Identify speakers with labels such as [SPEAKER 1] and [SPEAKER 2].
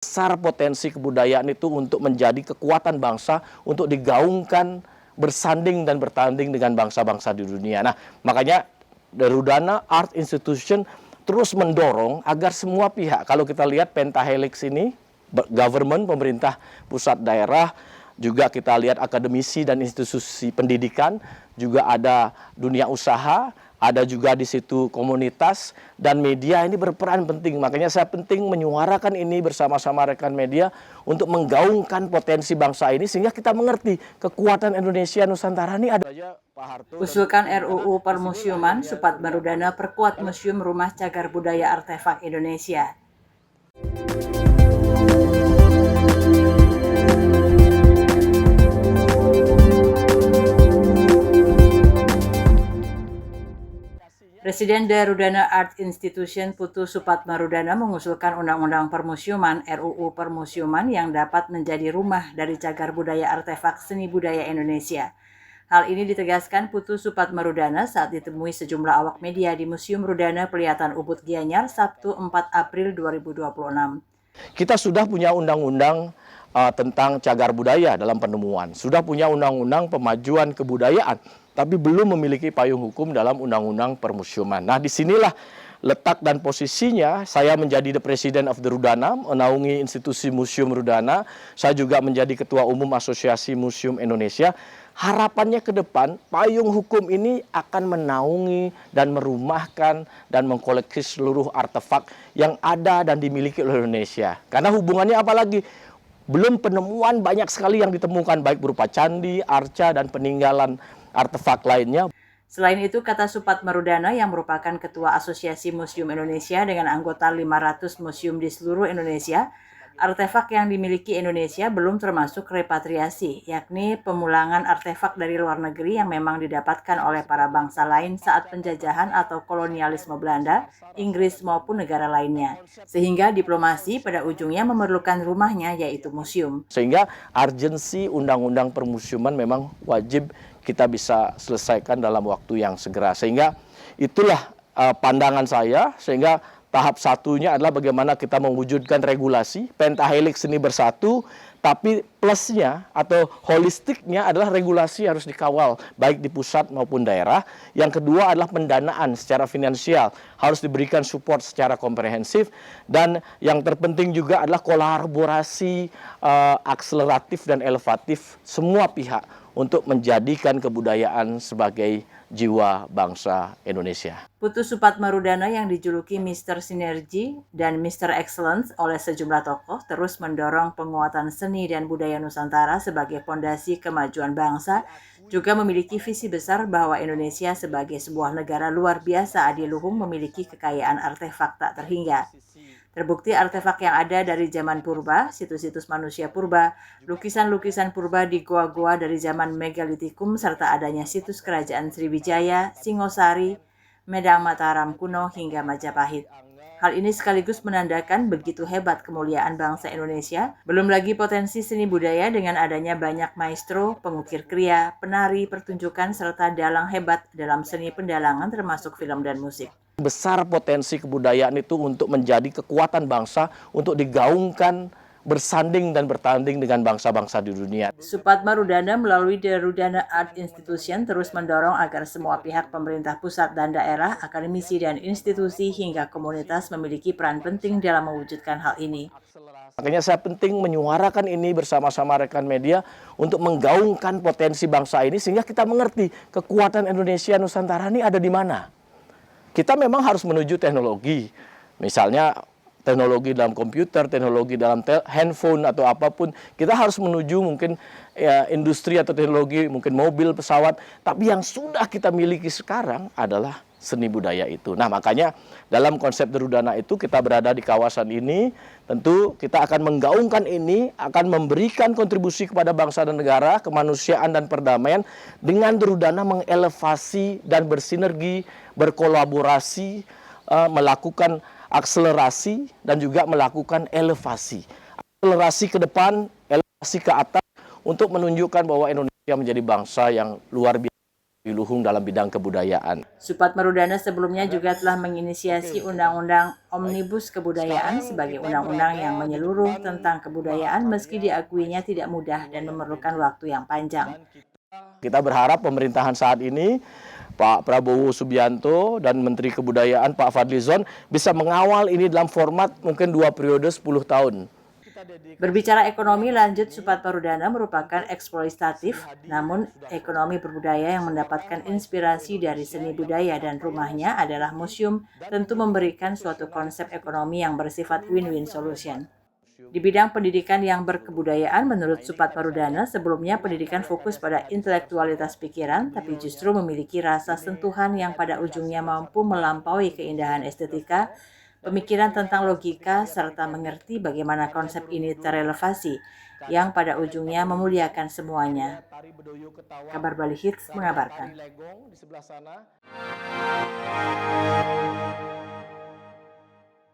[SPEAKER 1] Besar potensi kebudayaan itu untuk menjadi kekuatan bangsa untuk digaungkan, bersanding dan bertanding dengan bangsa-bangsa di dunia. Nah, makanya Rudana Art Institution terus mendorong agar semua pihak, kalau kita lihat pentahelix ini, government, pemerintah pusat daerah, juga kita lihat akademisi dan institusi pendidikan, juga ada dunia usaha, ada juga di situ komunitas dan media ini berperan penting. Makanya saya penting menyuarakan ini bersama-sama rekan media untuk menggaungkan potensi bangsa ini sehingga kita mengerti kekuatan Indonesia Nusantara ini ada.
[SPEAKER 2] Usulkan RUU Permusiuman, Supatmarudana perkuat Museum Rumah Cagar Budaya Artefak Indonesia. Presiden Rudana Art Institution Putu Supatmarudana mengusulkan Undang-Undang Permusiuman (RUU Permusiuman) yang dapat menjadi rumah dari cagar budaya artefak seni budaya Indonesia. Hal ini ditegaskan Putu Supatmarudana saat ditemui sejumlah awak media di Museum Rudana Pelihatan Ubud Gianyar Sabtu 4 April 2026.
[SPEAKER 1] Kita sudah punya undang-undang tentang cagar budaya dalam penemuan, sudah punya undang-undang pemajuan kebudayaan, tapi belum memiliki payung hukum dalam undang-undang permusiuman. Nah, disinilah letak dan posisinya saya menjadi the President of the Rudana, menaungi institusi Museum Rudana. Saya juga menjadi Ketua Umum Asosiasi Museum Indonesia. Harapannya ke depan, payung hukum ini akan menaungi dan merumahkan dan mengkoleksi seluruh artefak yang ada dan dimiliki oleh Indonesia. Karena hubungannya apalagi? Belum penemuan banyak sekali yang ditemukan, baik berupa candi, arca, dan peninggalan artefak lainnya.
[SPEAKER 2] Selain itu, kata Supatmarudana yang merupakan Ketua Asosiasi Museum Indonesia dengan anggota 500 museum di seluruh Indonesia, artefak yang dimiliki Indonesia belum termasuk repatriasi, yakni pemulangan artefak dari luar negeri yang memang didapatkan oleh para bangsa lain saat penjajahan atau kolonialisme Belanda, Inggris maupun negara lainnya. Sehingga diplomasi pada ujungnya memerlukan rumahnya, yaitu museum.
[SPEAKER 1] Sehingga urgensi undang-undang permusiuman memang wajib kita bisa selesaikan dalam waktu yang segera. Sehingga itulah pandangan saya, sehingga tahap satunya adalah bagaimana kita mewujudkan regulasi, pentahelix ini bersatu, tapi plusnya atau holistiknya adalah regulasi harus dikawal, baik di pusat maupun daerah. Yang kedua adalah pendanaan secara finansial, harus diberikan support secara komprehensif. Dan yang terpenting juga adalah kolaborasi akseleratif dan elevatif semua pihak untuk menjadikan kebudayaan sebagai jiwa bangsa Indonesia.
[SPEAKER 2] Putu Supatmarudana yang dijuluki Mr. Sinergi dan Mr. Excellence oleh sejumlah tokoh terus mendorong penguatan seni dan budaya Nusantara sebagai fondasi kemajuan bangsa, juga memiliki visi besar bahwa Indonesia sebagai sebuah negara luar biasa adiluhung memiliki kekayaan artefak tak terhingga. Terbukti artefak yang ada dari zaman purba, situs-situs manusia purba, lukisan-lukisan purba di goa-goa dari zaman megalitikum, serta adanya situs kerajaan Sriwijaya, Singosari, Medang Mataram kuno, hingga Majapahit. Hal ini sekaligus menandakan begitu hebat kemuliaan bangsa Indonesia, belum lagi potensi seni budaya dengan adanya banyak maestro, pengukir kriya, penari, pertunjukan, serta dalang hebat dalam seni pendalangan termasuk film dan musik.
[SPEAKER 1] Besar potensi kebudayaan itu untuk menjadi kekuatan bangsa untuk digaungkan, bersanding dan bertanding dengan bangsa-bangsa di dunia.
[SPEAKER 2] Supatmarudana melalui The Rudana Art Institution terus mendorong agar semua pihak pemerintah pusat dan daerah, akademisi dan institusi hingga komunitas memiliki peran penting dalam mewujudkan hal ini.
[SPEAKER 1] Makanya saya penting menyuarakan ini bersama-sama rekan media untuk menggaungkan potensi bangsa ini sehingga kita mengerti kekuatan Indonesia Nusantara ini ada di mana. Kita memang harus menuju teknologi, misalnya teknologi dalam komputer, teknologi dalam handphone atau apapun. Kita harus menuju mungkin industri atau teknologi, mungkin mobil, pesawat. Tapi yang sudah kita miliki sekarang adalah seni budaya itu. Nah, makanya dalam konsep Rudana itu kita berada di kawasan ini, tentu kita akan menggaungkan ini, akan memberikan kontribusi kepada bangsa dan negara, kemanusiaan dan perdamaian dengan Rudana mengelevasi dan bersinergi, berkolaborasi, melakukan akselerasi dan juga melakukan elevasi. Akselerasi ke depan, elevasi ke atas untuk menunjukkan bahwa Indonesia menjadi bangsa yang luar biasa. Luhung dalam bidang kebudayaan.
[SPEAKER 2] Supat Marudana sebelumnya juga telah menginisiasi Undang-Undang Omnibus Kebudayaan sebagai undang-undang yang menyeluruh tentang kebudayaan meski diakuinya tidak mudah dan memerlukan waktu yang panjang.
[SPEAKER 1] Kita berharap pemerintahan saat ini, Pak Prabowo Subianto dan Menteri Kebudayaan Pak Fadlizon bisa mengawal ini dalam format mungkin 2 periode 10 tahun.
[SPEAKER 2] Berbicara ekonomi, lanjut Supat Marudana merupakan eksploitatif, namun ekonomi berbudaya yang mendapatkan inspirasi dari seni budaya dan rumahnya adalah museum tentu memberikan suatu konsep ekonomi yang bersifat win-win solution. Di bidang pendidikan yang berkebudayaan, menurut Supat Marudana, sebelumnya pendidikan fokus pada intelektualitas pikiran, tapi justru memiliki rasa sentuhan yang pada ujungnya mampu melampaui keindahan estetika, pemikiran tentang logika, serta mengerti bagaimana konsep ini terelevasi, yang pada ujungnya memuliakan semuanya. Kabar Bali Hits mengabarkan.